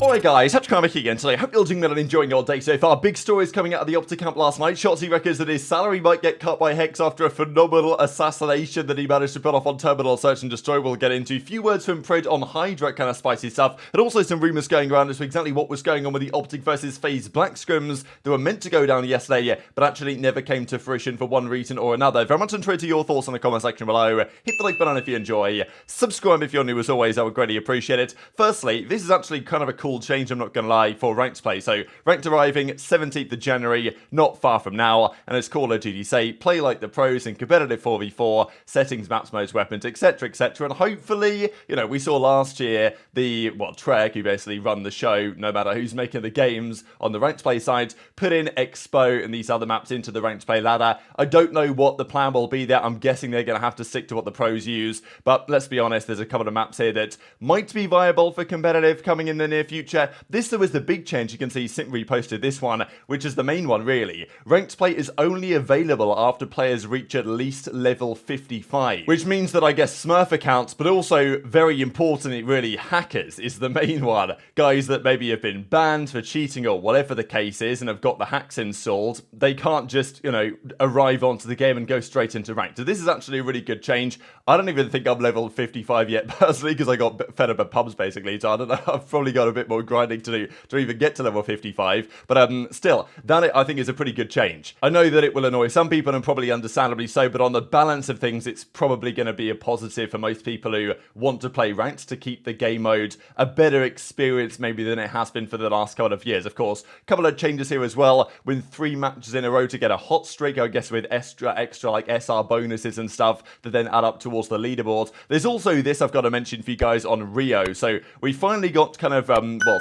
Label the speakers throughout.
Speaker 1: Alright guys, Hecz again today. Hope you're doing well and enjoying your day so far. Big stories coming out of the OpTic camp last night. Shotzzy reckons that his salary might get cut by Hecz after a phenomenal assassination that he managed to pull off on Terminal Search and Destroy. We'll get into. Few words from Pred on HyDra, kind of spicy stuff. And also some rumours going around as to exactly what was going on with the OpTic versus FaZe Black Scrims that were meant to go down yesterday, but actually never came to fruition for one reason or another. Very much enjoyed your thoughts in the comment section below. Hit the like button if you enjoy. Subscribe if you're new as always, I would greatly appreciate it. Firstly, this is actually kind of a cool change, I'm not going to lie, for ranked play. So ranked arriving 17th of January, not far from now, and as Call of Duty say, play like the pros in competitive 4v4, settings, maps, modes, weapons, etc, etc, and hopefully, you know, we saw last year Trek, who basically run the show, no matter who's making the games on the ranked play side, put in Expo and these other maps into the ranked play ladder. I don't know what the plan will be there. I'm guessing they're going to have to stick to what the pros use, but let's be honest, there's a couple of maps here that might be viable for competitive coming in the near future. This though is the big change. You can see Simp reposted this one, which is the main one really. Ranked play is only available after players reach at least level 55, which means that I guess Smurf accounts, but also very importantly really hackers is the main one. Guys that maybe have been banned for cheating or whatever the case is and have got the hacks installed, they can't just, you know, arrive onto the game and go straight into ranked. So this is actually a really good change. I don't even think I'm level 55 yet personally because I got fed up at pubs basically, so I don't know, I've probably got a bit more grinding to do to even get to level 55, but still, that I think is a pretty good change. I know that it will annoy some people and probably understandably so, but on the balance of things, it's probably going to be a positive for most people who want to play ranked to keep the game mode a better experience maybe than it has been for the last couple of years. Of course, a couple of changes here as well. Win 3 matches in a row to get a hot streak, I guess with extra like SR bonuses and stuff that then add up towards the leaderboard. There's also this I've got to mention for you guys on Rio. So we finally got kind of,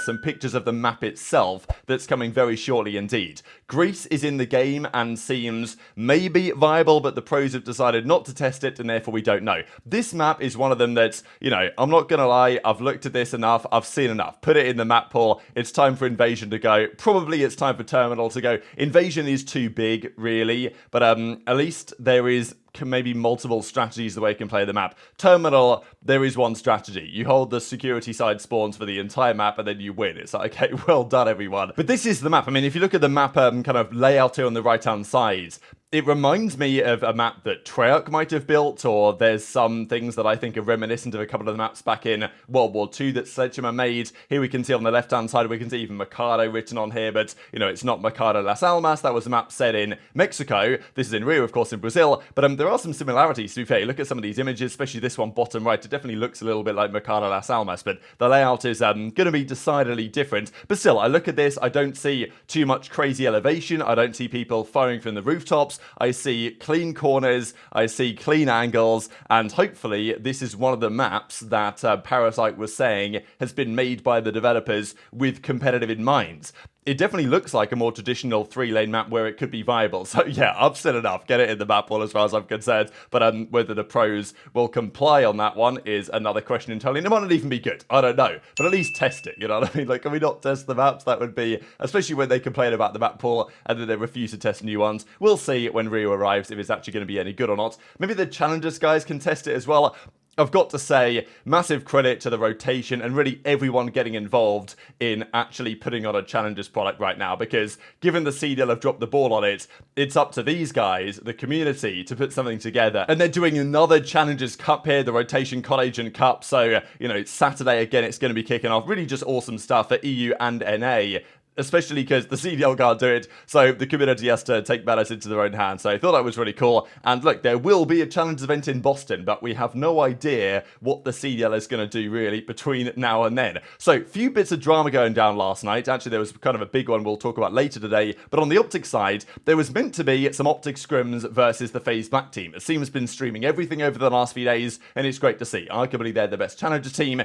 Speaker 1: some pictures of the map itself that's coming very shortly indeed. Greece is in the game and seems maybe viable, but the pros have decided not to test it and therefore we don't know. This map is one of them that's, you know, I'm not gonna lie, I've looked at this enough, I've seen enough. Put it in the map pool, it's time for Invasion to go. Probably it's time for Terminal to go. Invasion is too big, really, but at least there is maybe multiple strategies the way you can play the map. Terminal, there is one strategy. You hold the security side spawns for the entire map and then you win. It's like, okay, well done everyone. But this is the map. I mean, if you look at the map kind of layout here on the right hand side, it reminds me of a map that Treyarch might have built, or there's some things that I think are reminiscent of a couple of the maps back in World War II that Cellium made. Here we can see on the left-hand side, we can see even Mercado written on here, but, you know, it's not Mercado Las Almas. That was a map set in Mexico. This is in Rio, of course, in Brazil, but there are some similarities, to be fair. Look at some of these images, especially this one bottom right. It definitely looks a little bit like Mercado Las Almas, but the layout is going to be decidedly different. But still, I look at this, I don't see too much crazy elevation. I don't see people firing from the rooftops. I see clean corners, I see clean angles, and hopefully this is one of the maps that Parasite was saying has been made by the developers with competitive in mind. It definitely looks like a more traditional 3-lane map where it could be viable. So yeah, I've said enough. Get it in the map pool as far as I'm concerned. But whether the pros will comply on that one is another question entirely. And it might not even be good. I don't know. But at least test it. You know what I mean? Like, can we not test the maps? That would be, especially when they complain about the map pool and then they refuse to test new ones. We'll see when Rio arrives if it's actually going to be any good or not. Maybe the challengers guys can test it as well. I've got to say, massive credit to the rotation and really everyone getting involved in actually putting on a Challengers product right now, because given the CDL have dropped the ball on it, it's up to these guys, the community, to put something together. And they're doing another Challengers Cup here, the Rotation College and Cup, so, you know, Saturday again, it's going to be kicking off. Really just awesome stuff for EU and NA. Especially because the CDL can't do it, so the community has to take matters into their own hands. So I thought that was really cool. And look, there will be a challenge event in Boston, but we have no idea what the CDL is going to do really between now and then. So few bits of drama going down last night. Actually, there was kind of a big one we'll talk about later today. But on the OpTic side, there was meant to be some OpTic Scrims versus the FaZe Black team. The team has been streaming everything over the last few days, and it's great to see. Arguably, they're the best challenger team.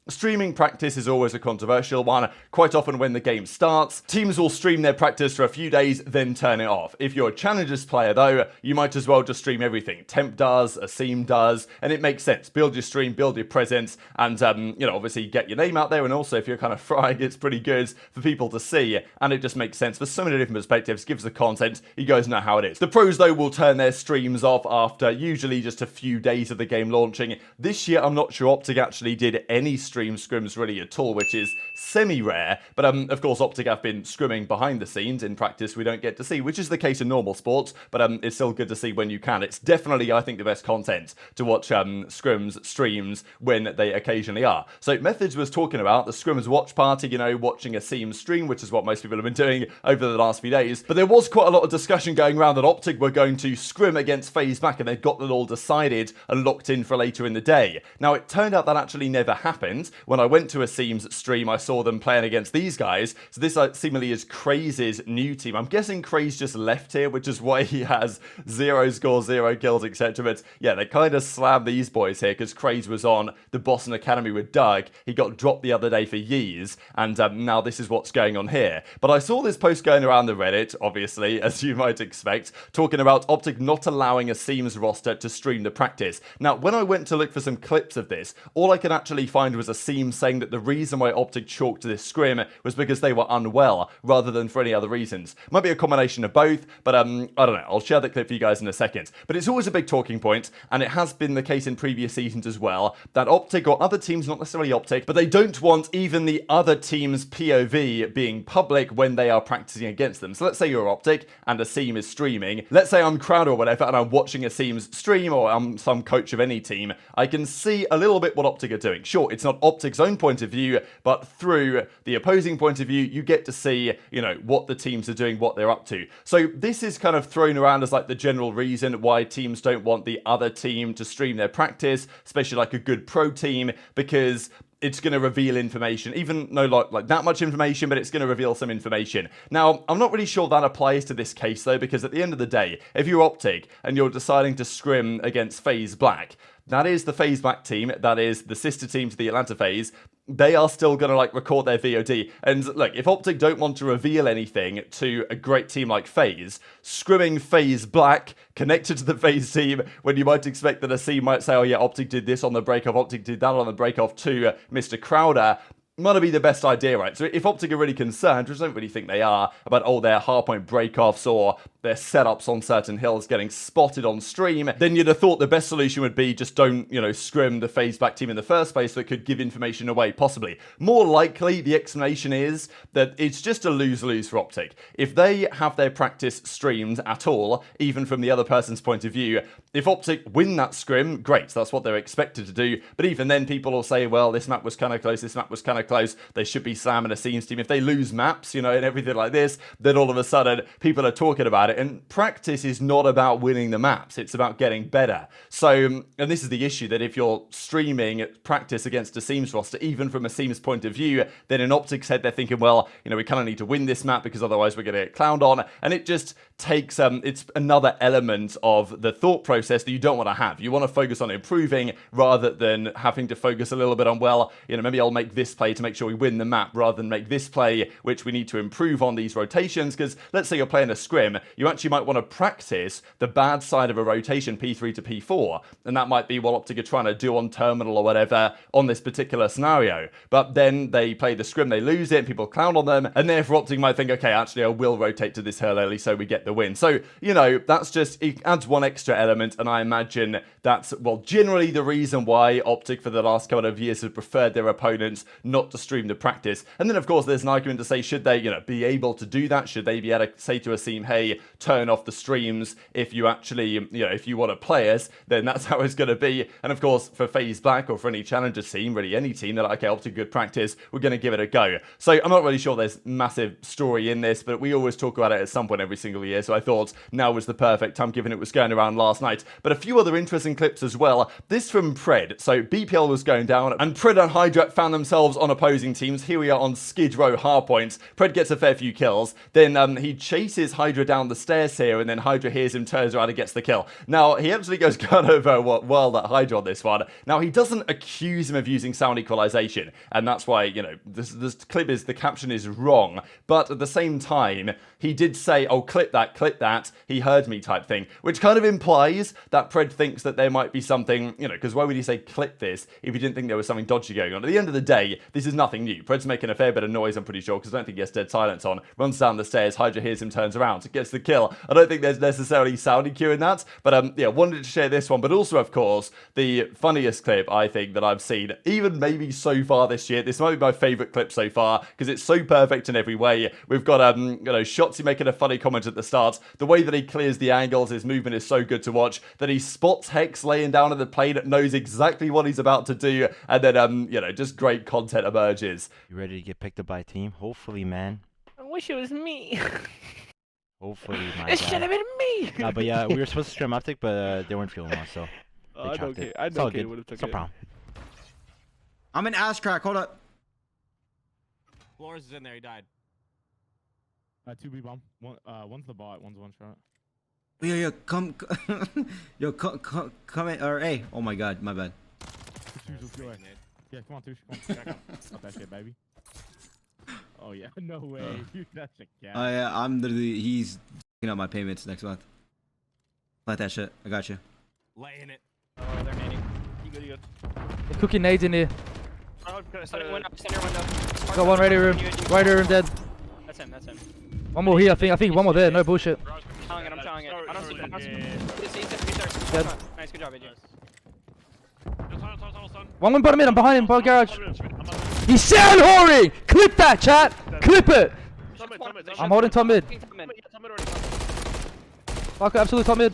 Speaker 1: Streaming practice is always a controversial one. Quite often when the game starts, teams will stream their practice for a few days, then turn it off. If you're a Challengers player though, you might as well just stream everything. Temp does, Asim does, and it makes sense. Build your stream, build your presence, and you know, obviously get your name out there, and also if you're kind of frying, it's pretty good for people to see, and it just makes sense for so many different perspectives, gives the content, you guys know how it is. The pros though will turn their streams off after usually just a few days of the game launching. This year, I'm not sure OpTic actually did any streams stream scrims really at all, which is semi-rare. But of course, OpTic have been scrimming behind the scenes. In practice, we don't get to see, which is the case in normal sports, but it's still good to see when you can. It's definitely, I think, the best content to watch scrims streams when they occasionally are. So Methods was talking about the scrims watch party, you know, watching a Seam stream, which is what most people have been doing over the last few days. But there was quite a lot of discussion going around that OpTic were going to scrim against FaZe back, and they'd got that all decided and locked in for later in the day. Now, it turned out that actually never happened. When I went to a Seams stream, I saw them playing against these guys. So this seemingly is Craze's new team. I'm guessing Craze just left here, which is why he has 0 scores, 0 kills, etc. But yeah, they kind of slammed these boys here because Craze was on the Boston Academy with Doug. He got dropped the other day for years, and now this is what's going on here. But I saw this post going around the Reddit, obviously, as you might expect, talking about OpTic not allowing a Seams roster to stream the practice. Now, when I went to look for some clips of this, all I could actually find was a Seam saying that the reason why OpTic chalked this scrim was because they were unwell, rather than for any other reasons. Might be a combination of both, but I don't know. I'll share that clip for you guys in a second. But it's always a big talking point, and it has been the case in previous seasons as well, that OpTic or other teams, not necessarily OpTic, but they don't want even the other team's POV being public when they are practicing against them. So let's say you're OpTic and a Seam is streaming. Let's say I'm Crowd or whatever, and I'm watching a Seam's stream, or I'm some coach of any team. I can see a little bit what OpTic are doing. Sure, it's not OpTic's own point of view, but through the opposing point of view, you get to see, you know, what the teams are doing, what they're up to. So this is kind of thrown around as like the general reason why teams don't want the other team to stream their practice, especially like a good pro team, because it's going to reveal information, even no like that much information, but it's going to reveal some information. Now, I'm not really sure that applies to this case though, because at the end of the day, if you're OpTic and you're deciding to scrim against FaZe Black, that is the FaZe Black team, that is the sister team to the Atlanta FaZe. They are still going to like record their VOD. And look, if OpTic don't want to reveal anything to a great team like FaZe, scrimming FaZe Black connected to the FaZe team, when you might expect that a team might say, oh yeah, OpTic did this on the break-off, OpTic did that on the break-off to Mr. Crowder, might be the best idea, right? So if OpTic are really concerned, which I don't really think they are, about all their hardpoint breakoffs or their setups on certain hills getting spotted on stream, then you'd have thought the best solution would be just don't, you know, scrim the FaZe Black team in the first place that could give information away, possibly. More likely, the explanation is that it's just a lose-lose for OpTic. If they have their practice streamed at all, even from the other person's point of view, if OpTic win that scrim, great, that's what they're expected to do. But even then, people will say, well, this map was kind of close, this map was kind of close, they should be slamming a Seams team. If they lose maps, you know, and everything like this, then all of a sudden people are talking about it. And practice is not about winning the maps, it's about getting better. So, and this is the issue, that if you're streaming practice against a Seams roster, even from a Seams point of view, then in OpTic's head they're thinking, well, you know, we kind of need to win this map because otherwise we're going to get clowned on. And it just takes, it's another element of the thought process that you don't want to have. You want to focus on improving rather than having to focus a little bit on, well, you know, maybe I'll make this play to make sure we win the map rather than make this play which we need to improve on these rotations. Because let's say you're playing a scrim, you actually might want to practice the bad side of a rotation P3 to P4, and that might be what OpTic are trying to do on terminal or whatever on this particular scenario. But then they play the scrim, they lose it, and people clown on them, and therefore OpTic might think, okay, actually I will rotate to this hill early so we get the win. So, you know, that's just, it adds one extra element, and I imagine that's, well, generally the reason why OpTic for the last couple of years have preferred their opponents not to stream the practice. And then of course there's an argument to say, should they, you know, be able to do that? Should they be able to say to a team, hey, turn off the streams if you actually, you know, if you want to play us, then that's how it's going to be. And of course for FaZe Black or for any challenger team, really any team, they're like, okay, OpTic good practice, we're going to give it a go. So I'm not really sure there's massive story in this, but we always talk about it at some point every single year, so I thought now was the perfect time given it was going around last night. But a few other interesting clips as well. This from Pred. So BPL was going down and Pred and HyDra found themselves on opposing teams. Here we are on Skid Row hardpoint. Pred gets a fair few kills. Then he chases HyDra down the stairs here, and then HyDra hears him, turns around and gets the kill. Now, he actually goes kind of wild at HyDra on this one. Now, he doesn't accuse him of using sound equalization, and that's why, you know, this clip is, the caption is wrong. But at the same time, he did say, oh, clip that, he heard me type thing, which kind of implies is that Pred thinks that there might be something, you know, because why would he say clip this if he didn't think there was something dodgy going on? At the end of the day, this is nothing new. Pred's making a fair bit of noise, I'm pretty sure, because I don't think he has dead silence on. Runs down the stairs, HyDra hears him, turns around, gets the kill. I don't think there's necessarily sounding cue in that, but yeah, wanted to share this one, but also, of course, the funniest clip, I think, that I've seen, even maybe so far this year. This might be my favourite clip so far, because it's so perfect in every way. We've got, you know, Shotzzy making a funny comment at the start. The way that he clears the angles, his movement is so good to watch, that he spots Hecz laying down in the plane, knows exactly what he's about to do, and then, you know, just great content emerges.
Speaker 2: You ready to get picked up by a team? Hopefully, man.
Speaker 3: I wish it was me.
Speaker 2: Hopefully, my
Speaker 3: It should have been me.
Speaker 2: Nah, but yeah, we were supposed to stream OpTic, but they weren't feeling well, so they chopped it.
Speaker 3: I
Speaker 2: It's all
Speaker 3: know
Speaker 2: good.
Speaker 3: would have took
Speaker 2: It's no
Speaker 3: it.
Speaker 2: problem.
Speaker 4: I'm in ass crack. Hold up.
Speaker 5: Flores is in there. He died.
Speaker 6: 2B bomb. One's the bot. One's one shot.
Speaker 4: Yo, come, yo, come in. Or hey, oh my god, my bad.
Speaker 6: Yeah, come on, Tush. Come on. Back up. Stop that shit, baby. Oh yeah, no way. That's a cat.
Speaker 4: Oh yeah, I'm literally. He's f***ing up my payments next month. Like that shit. I got you.
Speaker 5: Laying it.
Speaker 3: Oh, they're nading. You good, you good.
Speaker 7: They're cooking nades in here.
Speaker 3: Center window, center window.
Speaker 7: Got one radio room. Radio room dead.
Speaker 3: That's him, that's him.
Speaker 7: One more here, I think one more there, no bullshit.
Speaker 3: I'm telling it. I don't see him.
Speaker 7: Dead.
Speaker 3: Nice, good job, AJ.
Speaker 7: One went bottom mid, I'm behind him, bottom garage. He's sound whoring! Clip that, chat! Clip it! I'm holding top mid. Fuck, absolute top mid.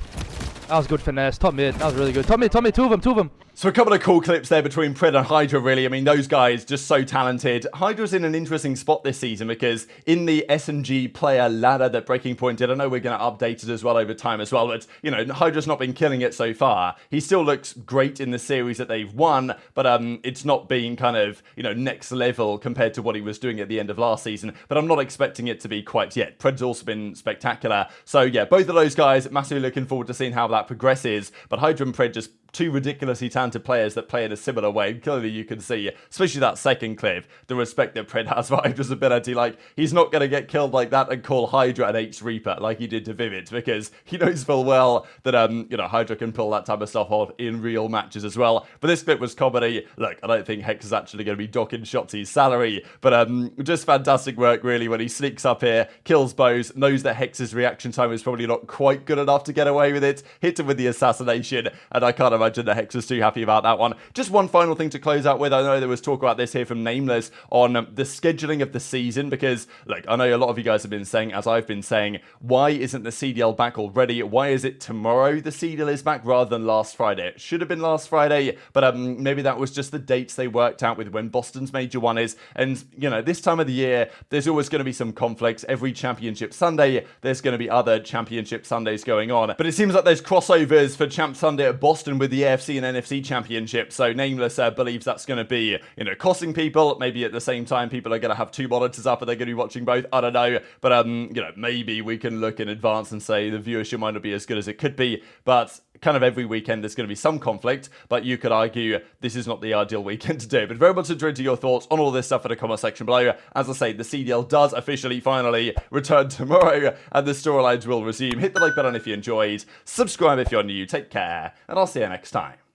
Speaker 7: That was good finesse, top mid, that was really good. Top mid, two of them.
Speaker 1: So a couple of cool clips there between Pred and HyDra, really. I mean, those guys just so talented. HyDra's in an interesting spot this season because in the SMG player ladder that Breaking Point did, I know we're going to update it as well over time as well, but, you know, HyDra's not been killing it so far. He still looks great in the series that they've won, but it's not been kind of, you know, next level compared to what he was doing at the end of last season, but I'm not expecting it to be quite yet. Pred's also been spectacular. So, yeah, both of those guys, massively looking forward to seeing how that progresses, but HyDra and Pred just two ridiculously talented players that play in a similar way. Clearly you can see, especially that second clip, the respect that Pred has for HyDra's ability. Like, he's not going to get killed like that and call HyDra an H Reaper like he did to Vivid, because he knows full well that, you know, HyDra can pull that type of stuff off in real matches as well. But this clip was comedy. Look, I don't think Hecz is actually going to be docking Shotzzy's salary, but just fantastic work, really, when he sneaks up here, kills Bows, knows that Hex's reaction time is probably not quite good enough to get away with it, hits him with the assassination, and I can't imagine that Hecz was too happy about that one. Just one final thing to close out with. I know there was talk about this here from Nameless on the scheduling of the season, because, look, I know a lot of you guys have been saying, as I've been saying, why isn't the CDL back already? Why is it tomorrow the CDL is back rather than last Friday? It should have been last Friday, but maybe that was just the dates they worked out with when Boston's Major 1 is. And, you know, this time of the year, there's always going to be some conflicts. Every Championship Sunday, there's going to be other Championship Sundays going on. But it seems like there's crossovers for Champ Sunday at Boston with the AFC and NFC Championship. So Nameless believes that's going to be, you know, costing people. Maybe at the same time, people are going to have two monitors up and they're going to be watching both. I don't know. But, you know, maybe we can look in advance and say the viewership might not be as good as it could be. But kind of every weekend there's going to be some conflict, but you could argue this is not the ideal weekend to do. But very much enjoyed your thoughts on all this stuff in the comment section below. As I say, the CDL does officially finally return tomorrow, and the storylines will resume. Hit the like button if you enjoyed, subscribe if you're new, take care, and I'll see you next time.